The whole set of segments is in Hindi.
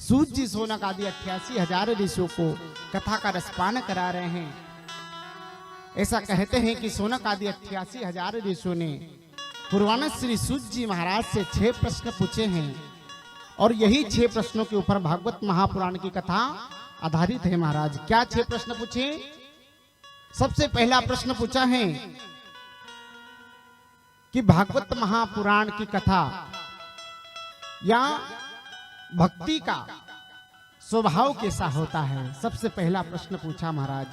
सूत जी सोनक आदि 88,000 ऋषियों को कथा का रसपान करा रहे हैं। ऐसा कहते हैं कि सोनक आदि 88,000 ऋषियों ने पुराण श्री सूत जी महाराज से 6 प्रश्न पूछे हैं और यही 6 प्रश्नों के ऊपर भागवत महापुराण की कथा आधारित है। महाराज क्या 6 प्रश्न पूछे? सबसे पहला प्रश्न पूछा है कि भागवत महापुराण की कथा या भक्ति का स्वभाव कैसा होता है। सबसे पहला प्रश्न पूछा महाराज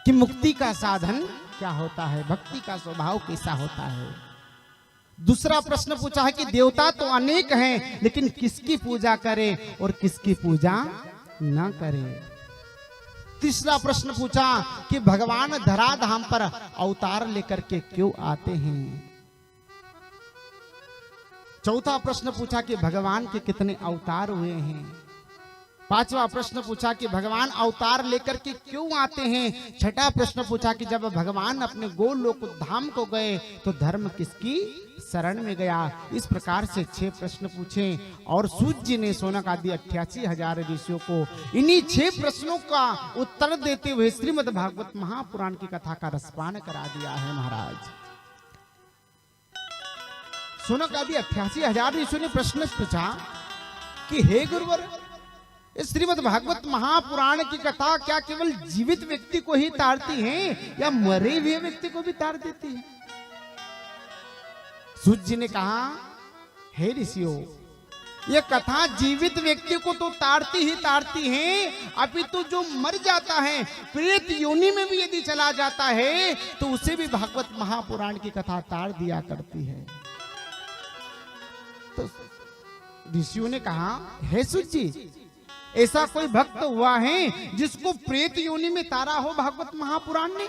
कि मुक्ति का साधन क्या होता है, भक्ति का स्वभाव कैसा होता है। दूसरा प्रश्न पूछा है कि देवता तो अनेक हैं लेकिन किसकी पूजा करें और किसकी पूजा न करें। तीसरा प्रश्न पूछा कि भगवान धराधाम पर अवतार लेकर के क्यों आते हैं। चौथा प्रश्न पूछा कि भगवान के कितने अवतार हुए हैं। पांचवा प्रश्न पूछा कि भगवान अवतार लेकर के क्यों आते हैं। छठा प्रश्न पूछा कि जब भगवान अपने गोलोक धाम को गए तो धर्म किसकी शरण में गया। इस प्रकार से 6 प्रश्न पूछे और सूत जी ने सोनक आदि 88,000 ऋषियों को इन्हीं 6 प्रश्नों का उत्तर देते हुए श्रीमद् भागवत महापुराण की कथा का रसपान करा दिया है। महाराज सोनक आदि 88,000 ऋषियों ने प्रश्न पूछा कि हे गुरुवर, इस श्रीमद् भागवत महापुराण की कथा क्या केवल जीवित व्यक्ति को ही तारती है या मरे हुए व्यक्ति को भी तार देती है। सूत जी ने कहा हे ऋषियों, यह कथा जीवित व्यक्ति को तो तारती ही तारती है, अपितु जो मर जाता है प्रेत योनि में भी यदि चला जाता है तो उसे भी भागवत महापुराण की कथा तार दिया करती है। तो ऋषियों ने कहा हे सूत जी, ऐसा कोई भक्त हुआ है जिसको प्रेत योनि में तारा हो भागवत महापुराण ने।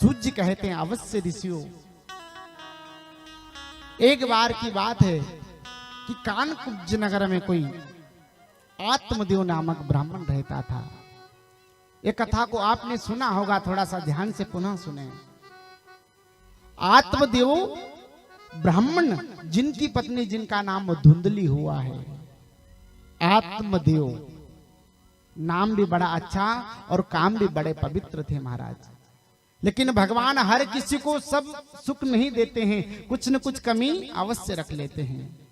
सूत जी कहते हैं अवश्य ऋषियों, एक बार की बात है कि कानकुब्ज नगर में कोई आत्मदेव नामक ब्राह्मण रहता था। ये कथा को आपने सुना होगा, थोड़ा सा ध्यान से पुनः सुने। आत्मदेव ब्राह्मण जिनकी पत्नी जिनका नाम धुंधली हुआ है। आत्मदेव नाम भी बड़ा अच्छा और काम भी बड़े पवित्र थे महाराज। लेकिन भगवान हर किसी को सब सुख नहीं देते हैं, कुछ न कुछ कमी अवश्य रख लेते हैं।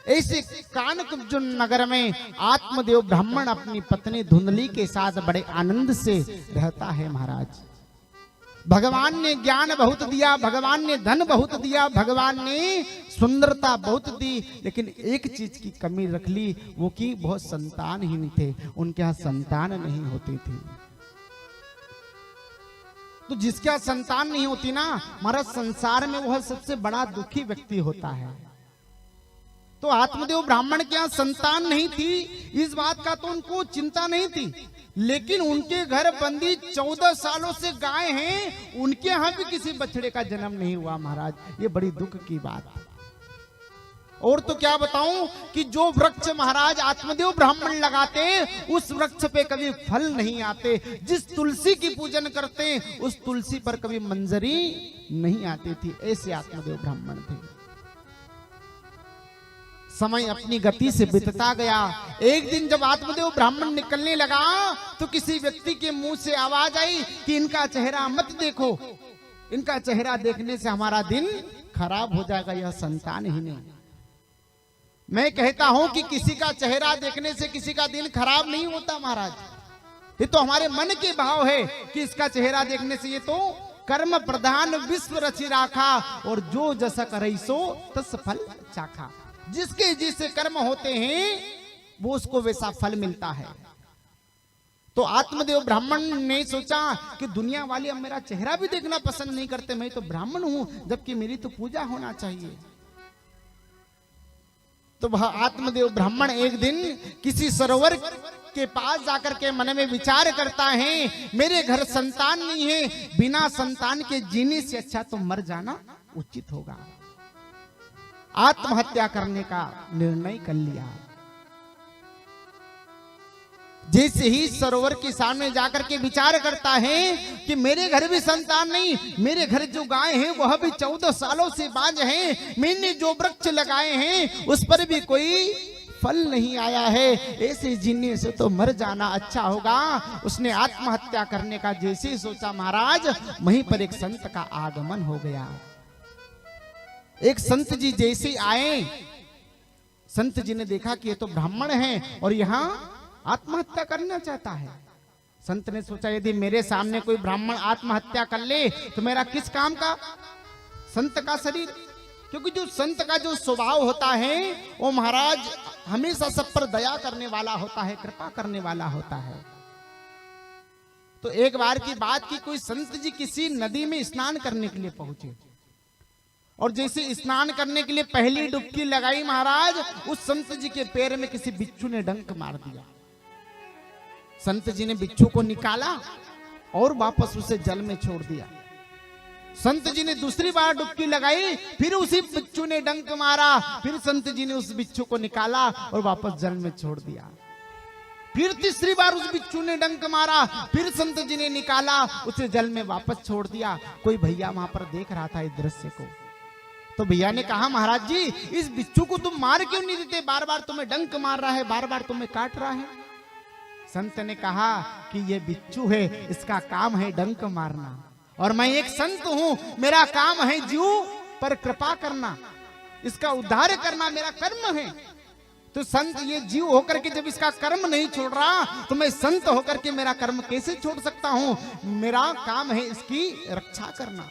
ऐसे कानकुब्ज नगर में आत्मदेव ब्राह्मण अपनी पत्नी धुंधली के साथ बड़े आनंद से रहता है। महाराज भगवान ने ज्ञान बहुत दिया, भगवान ने धन बहुत दिया, भगवान ने सुंदरता बहुत दी, लेकिन एक चीज की कमी रख ली, वो कि बहुत संतानहीन थे, उनके यहाँ संतान नहीं होती थी। तो जिसके यहाँ संतान नहीं होती ना महाराज, संसार में वह सबसे बड़ा दुखी व्यक्ति होता है। तो आत्मदेव ब्राह्मण के यहाँ संतान नहीं थी, इस बात का तो उनको चिंता नहीं थी, लेकिन उनके घर बंदी 14 सालों से गाय हैं, उनके यहाँ भी किसी बछड़े का जन्म नहीं हुआ। महाराज ये बड़ी दुख की बात है। और तो क्या बताऊं कि जो वृक्ष महाराज आत्मदेव ब्राह्मण लगाते उस वृक्ष पे कभी फल नहीं आते, जिस तुलसी की पूजन करते उस तुलसी पर कभी मंजरी नहीं आती थी। ऐसे आत्मदेव ब्राह्मण थे। समय अपनी गति से बीतता गया। एक दिन जब आत्मदेव ब्राह्मण निकलने लगा तो किसी व्यक्ति के मुंह से आवाज आई कि इनका चेहरा मत देखो, इनका चेहरा देखने से हमारा दिन खराब हो जाएगा, यह संतान ही नहीं। मैं कहता हूं कि किसी का चेहरा देखने से किसी का दिन खराब नहीं होता महाराज। ये तो हमारे मन के भाव है कि इसका चेहरा देखने से, ये तो कर्म प्रधान विश्व रचि राखा और जो जस करई सो तस फल चाखा। जिसके जिससे कर्म होते हैं वो उसको वैसा फल मिलता है। तो आत्मदेव ब्राह्मण ने सोचा कि दुनिया वाले अब मेरा चेहरा भी देखना पसंद नहीं करते, मैं तो ब्राह्मण हूं, जबकि मेरी तो पूजा होना चाहिए। तो वह आत्मदेव ब्राह्मण एक दिन किसी सरोवर के पास जाकर के मन में विचार करता है, मेरे घर संतान नहीं है, बिना संतान के जीने से अच्छा तो मर जाना उचित होगा। आत्महत्या करने का निर्णय कर लिया। जैसे ही सरोवर के सामने जाकर के विचार करता है कि मेरे घर भी संतान नहीं, मेरे घर जो गाय हैं वह भी 14 सालों से बांझ हैं, मैंने जो वृक्ष लगाए हैं उस पर भी कोई फल नहीं आया है, ऐसे जीने से तो मर जाना अच्छा होगा। उसने आत्महत्या करने का जैसे ही सोचा महाराज, वहीं पर एक संत का आगमन हो गया। एक संत जी जैसे आए, संत जी ने देखा कि ये तो ब्राह्मण है और यहाँ आत्महत्या करना चाहता है। संत ने सोचा यदि मेरे सामने कोई ब्राह्मण आत्महत्या कर ले तो मेरा किस काम का। संत का शरीर, क्योंकि जो संत का जो स्वभाव होता है वो महाराज हमेशा सब पर दया करने वाला होता है, कृपा करने वाला होता है। तो एक बार की बात की, कोई संत जी किसी नदी में स्नान करने के लिए पहुंचे और जैसे स्नान करने के लिए पहली डुबकी लगाई महाराज, उस संत जी के पैर में किसी बिच्छू ने डंक मार दिया। संत जी ने बिच्छू को निकाला और वापस उसे जल में छोड़ दिया। संत जी ने दूसरी बार डुबकी लगाई, फिर उसी बिच्छू ने डंक मारा, फिर संत जी ने उस बिच्छू को निकाला और वापस जल में छोड़ दिया। फिर तीसरी बार उस बिच्छू ने डंक मारा, फिर संत जी ने निकाला, उसे जल में वापस छोड़ दिया। कोई भैया वहां पर देख रहा था इस दृश्य को, तो भैया ने कहा महाराज जी इस बिच्छू को तुम मार क्यों नहीं देते, बार बार तुम्हें डंक मार रहा है, बार बार तुम्हें काट रहा है। संत ने कहा कि ये बिच्छू है, इसका काम है डंक मारना, और मैं एक संत हूं, मेरा काम है जीव पर कृपा करना, इसका उद्धार करना मेरा कर्म है। तो संत ये जीव होकर के जब इसका कर्म नहीं छोड़ रहा तो मैं संत होकर के मेरा कर्म कैसे छोड़ सकता हूं, मेरा काम है इसकी रक्षा करना।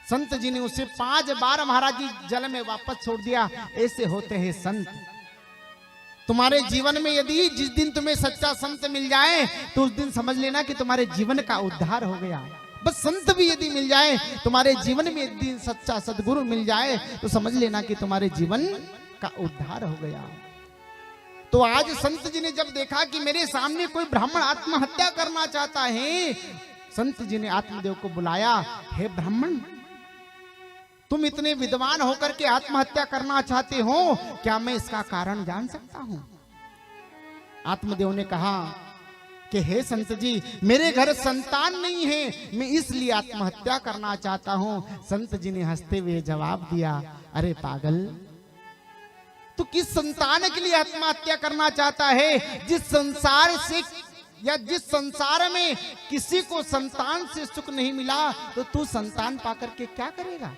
संत जी ने उसे 5 बार महाराज जी जल में वापस छोड़ दिया। ऐसे होते हैं संत। तुम्हारे जीवन में यदि जिस दिन तुम्हें सच्चा संत मिल जाए तो उस दिन समझ लेना कि तुम्हारे जीवन का उद्धार हो गया। बस संत भी यदि मिल जाए तुम्हारे जीवन में, यदि सच्चा सदगुरु मिल जाए तो समझ लेना कि तुम्हारे जीवन का उद्धार हो गया। तो आज संत जी ने जब देखा कि मेरे सामने कोई ब्राह्मण आत्महत्या करना चाहता है, संत जी ने आत्मदेव को बुलाया, हे ब्राह्मण तुम इतने विद्वान होकर के आत्महत्या करना चाहते हो, क्या मैं इसका कारण जान सकता हूं। आत्मदेव ने कहा कि हे संत जी मेरे घर संतान नहीं है, मैं इसलिए आत्महत्या करना चाहता हूं। संत जी ने हंसते हुए जवाब दिया, अरे पागल, तू किस संतान के लिए आत्महत्या करना चाहता है। जिस संसार से या जिस संसार में किसी को संतान से सुख नहीं मिला तो तू संतान पाकर के क्या करेगा।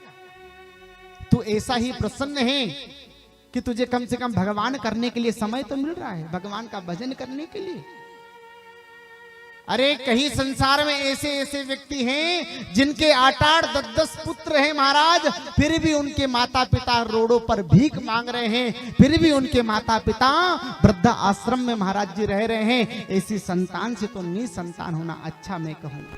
तू ऐसा ही प्रसन्न है कि तुझे कम से कम भगवान करने के लिए समय तो मिल रहा है, भगवान का भजन करने के लिए। अरे कहीं संसार में ऐसे ऐसे व्यक्ति हैं जिनके 8-8 10-10 पुत्र हैं महाराज, फिर भी उनके माता पिता रोडों पर भीख मांग रहे हैं, फिर भी उनके माता पिता वृद्धा आश्रम में महाराज जी रह रहे हैं। ऐसी संतान से तो निसंतान होना अच्छा मैं कहूंगा।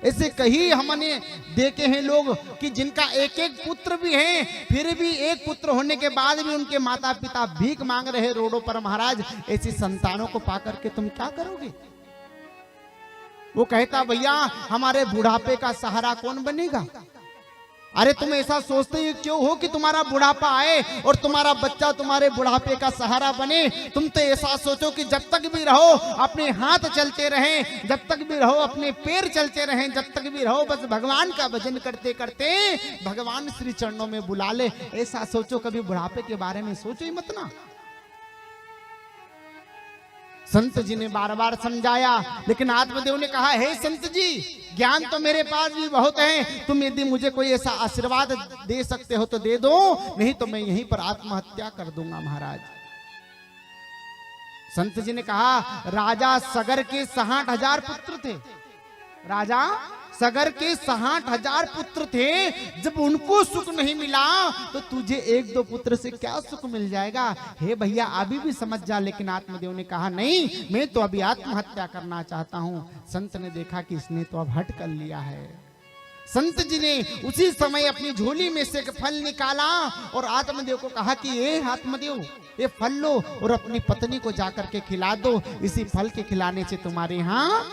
ऐसे कहीं हमने देखे हैं लोग कि जिनका एक एक पुत्र भी है, फिर भी एक पुत्र होने के बाद भी उनके माता पिता भीख मांग रहे रोडों पर महाराज। ऐसी संतानों को पाकर के तुम क्या करोगे। वो कहता भैया हमारे बुढ़ापे का सहारा कौन बनेगा। अरे तुम ऐसा सोचते ही क्यों हो कि तुम्हारा बुढ़ापा आए और तुम्हारा बच्चा तुम्हारे बुढ़ापे का सहारा बने। तुम तो ऐसा सोचो कि जब तक भी रहो अपने हाथ चलते रहें, जब तक भी रहो अपने पैर चलते रहें, जब तक भी रहो बस भगवान का भजन करते करते भगवान श्री चरणों में बुला ले। ऐसा सोचो, कभी बुढ़ापे के बारे में सोचो ही मत ना। संत जी ने बार बार समझाया, लेकिन आत्मदेव ने कहा, हे संत जी ज्ञान तो मेरे पास भी बहुत है, तुम यदि मुझे कोई ऐसा आशीर्वाद दे सकते हो तो दे दो, नहीं तो मैं यहीं पर आत्महत्या कर दूंगा महाराज। संत जी ने कहा, राजा सगर के 60,000 पुत्र थे, राजा सगर के 60,000 पुत्र थे। जब उनको सुख नहीं मिला तो तुझे 1-2 पुत्र से क्या सुख मिल जाएगा। हे भैया अभी भी समझ जा। लेकिन आत्मदेव ने कहा, नहीं मैं तो अभी आत्महत्या करना चाहता हूं। संत ने देखा कि इसने तो अब हट कर लिया है। संत जी ने उसी समय अपनी झोली में से एक फल निकाला और आत्मदेव को कहा कि ये आत्मदेव ये फल लो और अपनी पत्नी को जाकर के खिला दो। इसी फल के खिलाने से तुम्हारे यहाँ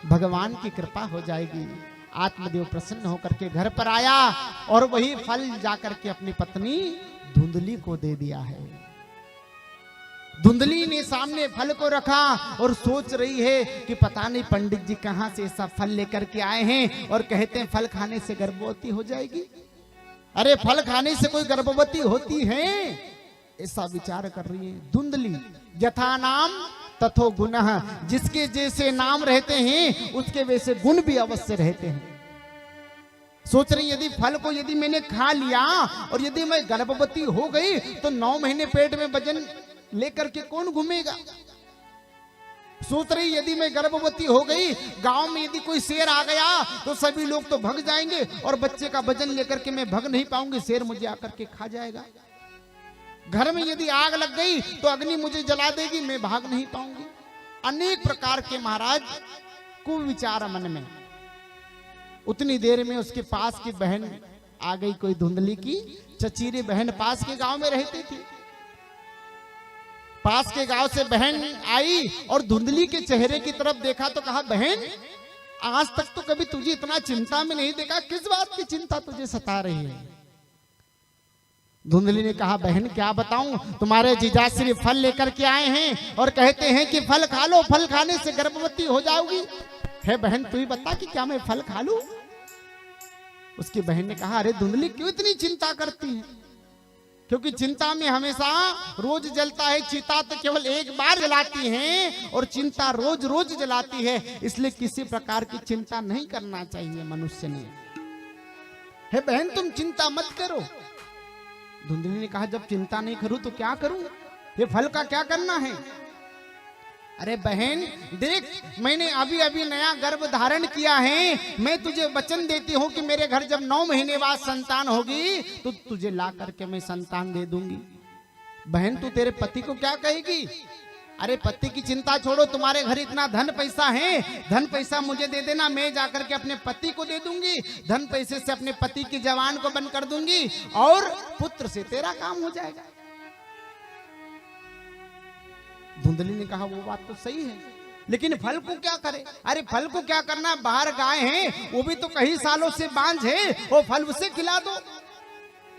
भगवान की कृपा हो जाएगी। आत्मदेव प्रसन्न होकर के घर पर आया और वही फल जाकर के अपनी पत्नी धुंधली को दे दिया है। धुंधली ने सामने फल को रखा और सोच रही है कि पता नहीं पंडित जी कहां से ऐसा फल लेकर के आए हैं और कहते हैं फल खाने से गर्भवती हो जाएगी। अरे फल खाने से कोई गर्भवती होती है? ऐसा विचार कर रही है धुंधली। यथा नाम तथो गुणः, जिसके जैसे नाम रहते हैं उसके वैसे गुण भी अवश्य रहते हैं। सोच रही यदि फल को यदि मैंने खा लिया और यदि मैं गर्भवती हो गई तो 9 महीने पेट में वजन लेकर के कौन घूमेगा। सोच रही यदि मैं गर्भवती हो गई, गांव में यदि कोई शेर आ गया तो सभी लोग तो भाग जाएंगे और बच्चे का वजन लेकर के मैं भाग नहीं पाऊंगी, शेर मुझे आकर के खा जाएगा। घर में यदि आग लग गई तो अग्नि मुझे जला देगी, मैं भाग नहीं पाऊंगी। अनेक प्रकार के महाराज कुविचार मन में। उतनी देर में उसके पास की बहन आ गई, कोई धुंधली की चचीरी बहन पास के गांव में रहती थी। पास के गांव से बहन आई और धुंधली के चेहरे की तरफ देखा तो कहा, बहन आज तक तो कभी तुझे इतना चिंता में नहीं देखा, किस बात की चिंता तुझे सता रही है? धुंधली ने कहा, बहन क्या बताऊं, तुम्हारे जीजाश्री फल लेकर के आए हैं और कहते हैं कि फल खा लो, फल खाने से गर्भवती हो जाओगी। है बहन तू ही बता कि क्या मैं फल खा लूं? उसकी बहन ने कहा, अरे धुंधली क्यों इतनी चिंता करती है? क्योंकि चिंता में हमेशा रोज जलता है, चिता तो केवल एक बार जलाती है और चिंता रोज रोज जलाती है, इसलिए किसी प्रकार की चिंता नहीं करना चाहिए मनुष्य ने। है बहन तुम चिंता मत करो। धुंधली ने कहा, जब चिंता नहीं करूं तो क्या करूं? ये फल का क्या करना है? अरे बहन देख, मैंने अभी अभी नया गर्भ धारण किया है, मैं तुझे वचन देती हूँ कि मेरे घर जब 9 महीने बाद संतान होगी तो तुझे ला करके मैं संतान दे दूंगी। बहन तू तेरे पति को क्या कहेगी? अरे पति की चिंता छोड़ो, तुम्हारे घर इतना धन पैसा है, धन पैसा मुझे दे देना, मैं जाकर के अपने पति को दे दूंगी, धन पैसे से अपने पति की जवान को बंद कर दूंगी और पुत्र से तेरा काम हो जाएगा। धुंधली ने कहा, वो बात तो सही है, लेकिन फल को क्या करे? अरे फल को क्या करना, बाहर गाय है, वो भी तो कई सालों से बांझ है, वो फल उसे खिला दो।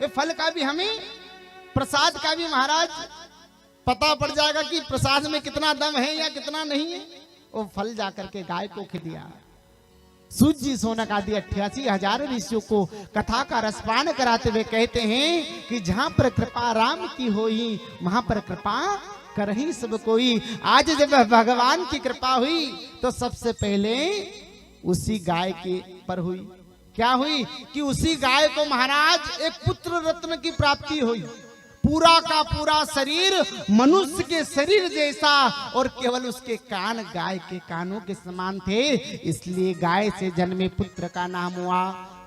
ये फल का भी हमें, प्रसाद का भी महाराज पता पड़ जाएगा कि प्रसाद में कितना दम है या कितना नहीं है। वो फल जाकर के गाय को खिलाया। सूत जी सोनक आदि 88,000 ऋषियों को कथा का रसपान कराते हुए कहते हैं कि जहां पर कृपा राम की होई वहां पर कृपा करही सब कोई। आज जब भगवान की कृपा हुई तो सबसे पहले उसी गाय के पर हुई। क्या हुई? कि उसी गाय को महाराज एक पुत्र रत्न की प्राप्ति हुई। पूरा का पूरा शरीर मनुष्य के शरीर जैसा और केवल उसके कान गाय के कानों के समान थे, इसलिए गाय से जन्मे पुत्र का नाम हुआ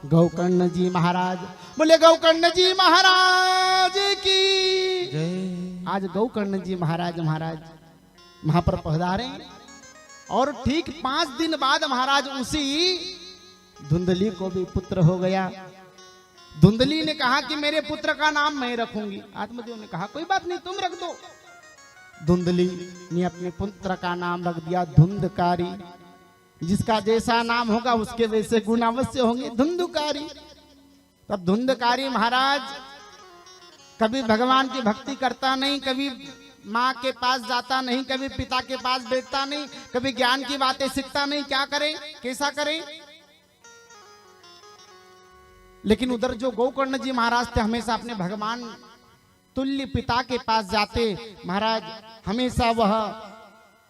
गौकर्ण जी महाराज। बोले गौकर्ण जी महाराज की जय। आज गौकर्ण जी महाराज वहां पर पधारे और ठीक 5 दिन बाद महाराज उसी धुंधली को भी पुत्र हो गया। धुंधली ने कहा कि मेरे पुत्र का नाम मैं रखूंगी। आत्मदेव ने कहा कोई बात नहीं, तुम रख दो। धुंधली ने अपने पुत्र का नाम रख दिया धुंधकारी। जिसका जैसा नाम होगा उसके वैसे गुण अवश्य होंगे, धुंधकारी। तब धुंधकारी महाराज कभी भगवान की भक्ति करता नहीं, कभी माँ के पास जाता नहीं, कभी पिता के पास बैठता नहीं, कभी ज्ञान की बातें सीखता नहीं। क्या करे, कैसा करे? लेकिन उधर जो गौकर्ण जी महाराज थे हमेशा अपने भगवान तुल्य पिता के पास जाते महाराज, हमेशा वह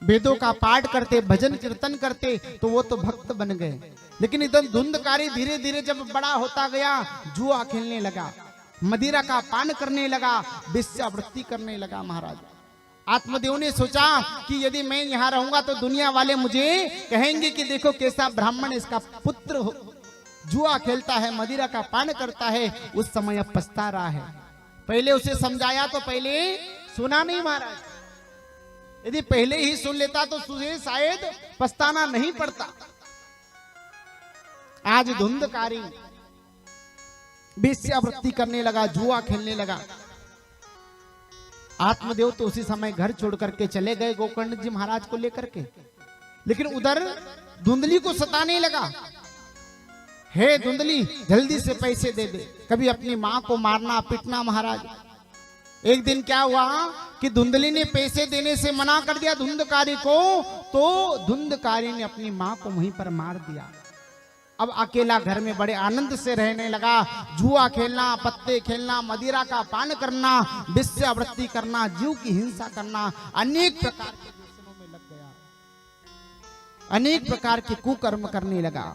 वेदों का पाठ करते, भजन कीर्तन करते, तो वो तो भक्त बन गए। लेकिन इधर धुंधकारी धीरे धीरे जब बड़ा होता गया, जुआ खेलने लगा, मदिरा का पान करने लगा, वेश्यावृत्ति करने लगा। महाराज आत्मदेव ने सोचा कि यदि मैं यहाँ रहूंगा तो दुनिया वाले मुझे कहेंगे कि देखो कैसा ब्राह्मण इसका पुत्र जुआ खेलता है, मदिरा का पान करता है। उस समय अब पछता रहा है। पहले उसे समझाया तो पहले सुना नहीं महाराज। यदि पहले ही सुन लेता तो तुझे शायद पछताना नहीं पड़ता। आज धुंधकारी वेश्यावृत्ति करने लगा, जुआ खेलने लगा। आत्मदेव तो उसी समय घर छोड़ करके चले गए गौकर्ण जी महाराज को लेकर के। लेकिन उधर धुंधली को सताने लगा, हे धुंधली जल्दी से पैसे दे दे। कभी अपनी माँ को मारना पीटना महाराज, एक दिन क्या हुआ कि धुंधली ने पैसे देने से मना कर दिया धुंधकारी को, तो धुंधकारी ने अपनी मां को वहीं पर मार दिया। अब अकेला घर में बड़े आनंद से रहने लगा। जुआ खेलना, पत्ते खेलना, मदिरा का पान करना, वेश्यावृत्ति करना, जीव की हिंसा करना, अनेक प्रकार के व्यसनों में लग गया, अनेक प्रकार के कुकर्म करने लगा।